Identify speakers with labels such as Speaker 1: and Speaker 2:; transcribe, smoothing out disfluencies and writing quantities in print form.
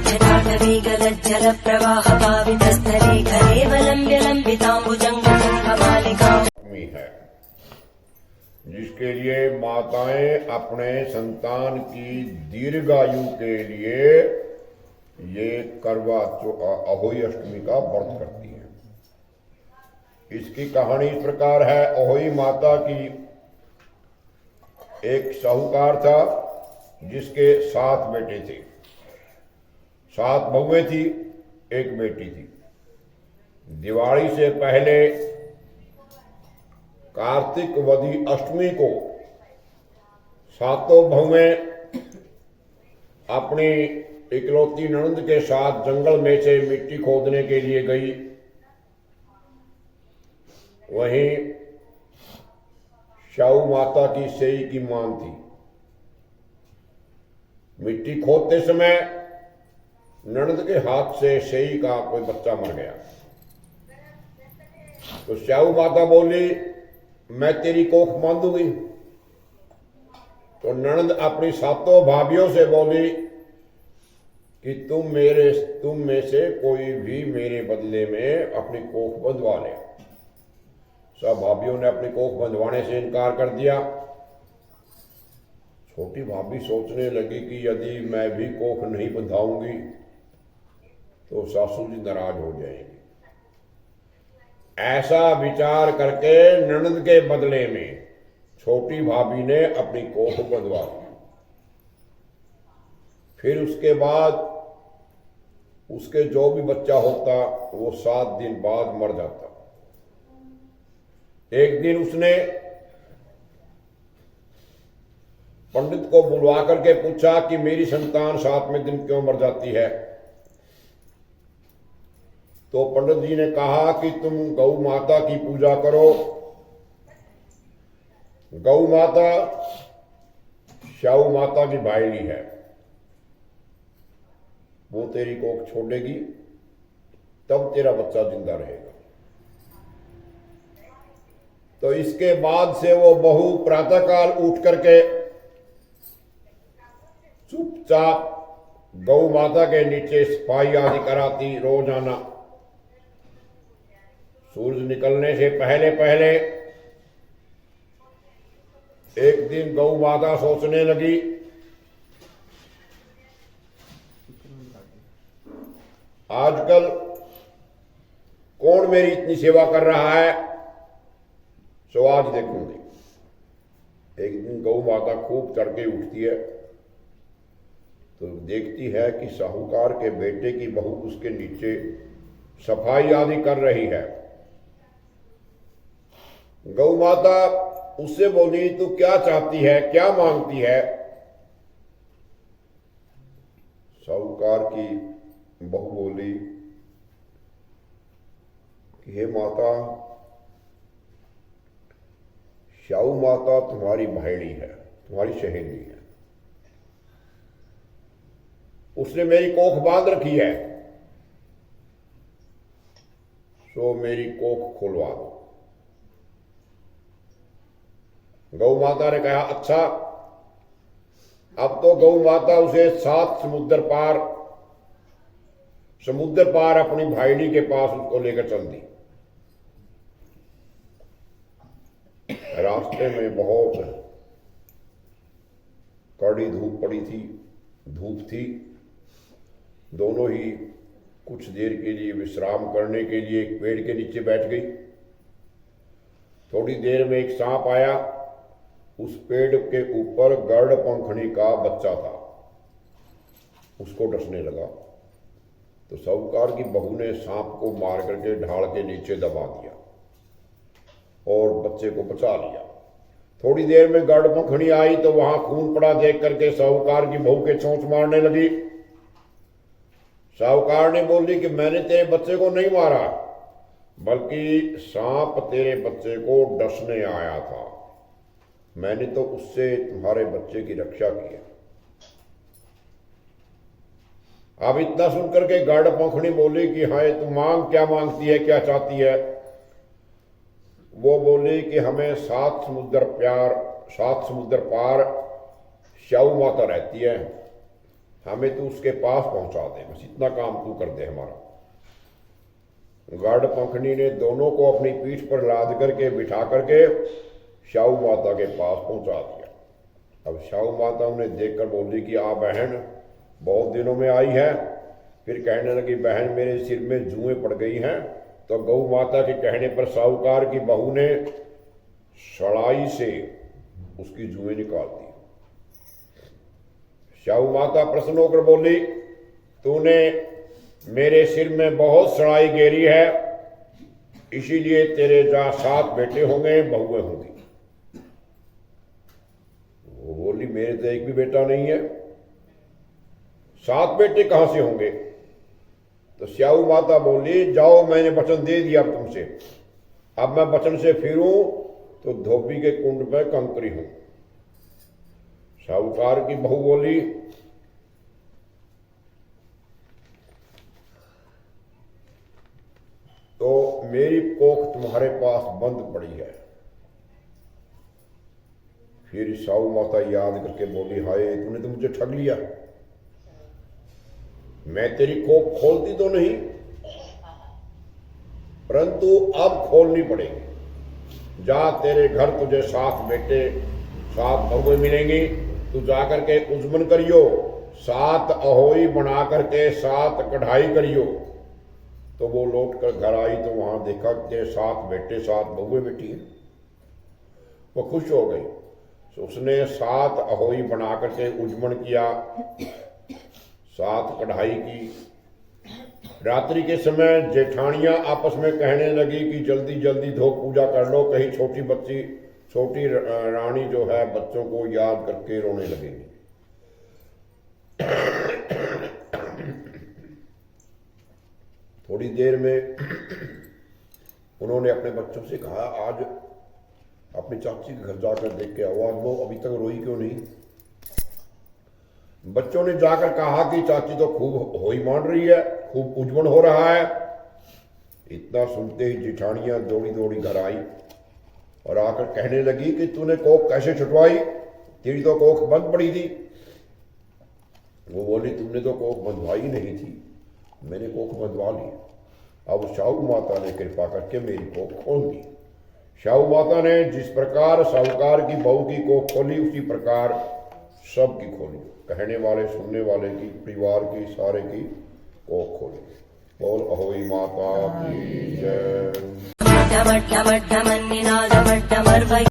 Speaker 1: जटाटवीगलज्जलप्रवाहपावितस्थले कलेवलम्ब्य लम्बिताम्बुजङ्गमालिका
Speaker 2: है जिसके लिए माताएं अपने संतान की दीर्घायु के लिए ये करवा अहोई अष्टमी का व्रत करती हैं। इसकी कहानी इस प्रकार है। अहोई माता की एक साहूकार था जिसके 7 बेटे थे, 7 बहुएं थी, 1 बेटी थी। दिवाली से पहले कार्तिक वदी अष्टमी को 7 बहुएं अपनी इकलौती ननद के साथ जंगल में से मिट्टी खोदने के लिए गई। वहीं शाहू माता की सेई की मान थी। मिट्टी खोदते समय ननद के हाथ से सेई का कोई बच्चा मर गया तो शाहू माता बोली, मैं तेरी कोख बांधूंगी। तो ननद अपनी 7 भाभियों से बोली कि तुम में से कोई भी मेरे बदले में अपनी कोख बंधवा ले। सब भाभियों ने अपनी कोख बंधवाने से इनकार कर दिया। छोटी भाभी सोचने लगी कि यदि मैं भी कोख नहीं बंधाऊंगी तो सासू जी नाराज हो जाएंगी। ऐसा विचार करके ननद के बदले में छोटी भाभी ने अपनी कोख बंधवा दी। फिर उसके बाद उसके जो भी बच्चा होता वो 7 दिन बाद मर जाता। एक दिन उसने पंडित को बुलवा करके पूछा कि मेरी संतान 7वें दिन क्यों मर जाती है। तो पंडित जी ने कहा कि तुम गौ माता की पूजा करो। गौ माता शाहू माता की भाईली है, वो तेरी कोख छोड़ेगी तब तेरा बच्चा जिंदा रहेगा। तो इसके बाद से वो बहू प्रातःकाल उठ करके चुपचाप गौ माता के नीचे सफाई आदि कराती रोजाना। सूरज निकलने से पहले पहले एक दिन गौ माता सोचने लगी, आजकल कौन मेरी इतनी सेवा कर रहा है, सो आज देखूंगी। एक दिन गौ माता खूब तड़के उठती है तो देखती है कि साहूकार के बेटे की बहू उसके नीचे सफाई आदि कर रही है। गौ माता उससे बोली, तू क्या चाहती है, क्या मांगती है। साहूकार की बहू बोली कि हे माता, शाहू माता तुम्हारी भाईड़ी है, तुम्हारी सहेली है, उसने मेरी कोख बांध रखी है, सो मेरी कोख खुलवा दो। गौ माता ने कहा, अच्छा। अब तो गौ माता उसे 7 समुद्र पार अपनी भाईडी के पास उसको लेकर चल दी। रास्ते में बहुत कड़ी धूप पड़ी थी, धूप थी। दोनों ही कुछ देर के लिए विश्राम करने के लिए एक पेड़ के नीचे बैठ गई। थोड़ी देर में एक सांप आया। उस पेड़ के ऊपर गरुड़ पंखड़ी का बच्चा था, उसको डसने लगा। तो साहूकार की बहू ने सांप को मार करके ढाल के नीचे दबा दिया और बच्चे को बचा लिया। थोड़ी देर में गरुड़ पंखड़ी आई तो वहां खून पड़ा देख करके साहूकार की बहू के चोंच मारने लगी। साहूकार ने बोली कि मैंने तेरे बच्चे को नहीं मारा, बल्कि सांप तेरे बच्चे को डसने आया था, मैंने तो उससे तुम्हारे बच्चे की रक्षा की है। अब इतना सुनकर के गरुड़ पंखड़ी बोली कि हाँ, तू मांग, क्या मांगती है, क्या चाहती है। वो बोली कि हमें 7 समुद्र पार शाहू माता रहती है, हमें तू उसके पास पहुंचा दे, बस इतना काम तू कर दे हमारा। गरुड़ पंखनी ने दोनों को अपनी पीठ पर लाद करके बिठा करके शाहू माता के पास पहुंचा दिया। अब शाहू माता उन्हें देखकर बोली कि आ बहन बहुत दिनों में आई है। फिर कहने लगी बहन मेरे सिर में जुएं पड़ गई हैं। तो गौ माता के कहने पर साहूकार की बहू ने सड़ाई से उसकी जुएं निकाल दी। शाहू माता प्रसन्न होकर बोली तूने मेरे सिर में बहुत सड़ाई गेरी है, इसीलिए तेरे जहां 7 बेटे होंगे बहुएं होंगी। वो बोली मेरे तो एक भी बेटा नहीं है, 7 बेटे कहां से होंगे। तो शाहू माता बोली जाओ मैंने वचन दे दिया अब तुमसे, अब मैं वचन से फिरूं तो धोबी के कुंड में कंकरी हूं। साहूकार की बहू बोली तो मेरी कोख तुम्हारे पास बंद पड़ी है। फिर साहू माता याद करके बोली हाय तूने तो मुझे ठग लिया, मैं तेरी कोख खोलती तो नहीं, परंतु अब खोलनी पड़ेगी। जा तेरे घर तुझे 7 बेटे 7 बहुएं मिलेंगी, तू जाकर के उजमन करियो, 7 अहोई बना करके 7 कढ़ाई करियो। तो वो लौट कर घर आई तो वहां देखा कि 7 बेटे 7 बहुएं बेटी है। वो खुश हो गई, तो उसने 7 अहोई बना करके उजमन किया, 7 कढ़ाई की। रात्रि के समय जेठानियां आपस में कहने लगी कि जल्दी जल्दी धो पूजा कर लो, कहीं छोटी रानी जो है बच्चों को याद करके रोने लगेगी। थोड़ी देर में उन्होंने अपने बच्चों से कहा आज अपनी चाची के घर जाकर देख के आओ, आज वो अभी तक रोई क्यों नहीं। बच्चों ने जाकर कहा कि चाची तो खूब होई मान रही है, खूब उज्जवल हो रहा है। इतना सुनते ही जिठानियां दौड़ी दौड़ी घर आई और आकर कहने लगी कि तूने कोख कैसे छुटवाई, तेरी तो कोख बंद पड़ी थी। वो बोली तुमने तो कोख बंधवाई नहीं थी, मैंने कोख बंधवा ली। अब शाहू माता ने कृपा करके मेरी कोख खोल दी। शाहू माता ने जिस प्रकार साहूकार की बहू की कोख खोली उसी प्रकार सबकी खोली, कहने वाले सुनने वाले की परिवार की सारे की कोख खोली। बोल अहोई माता की जय।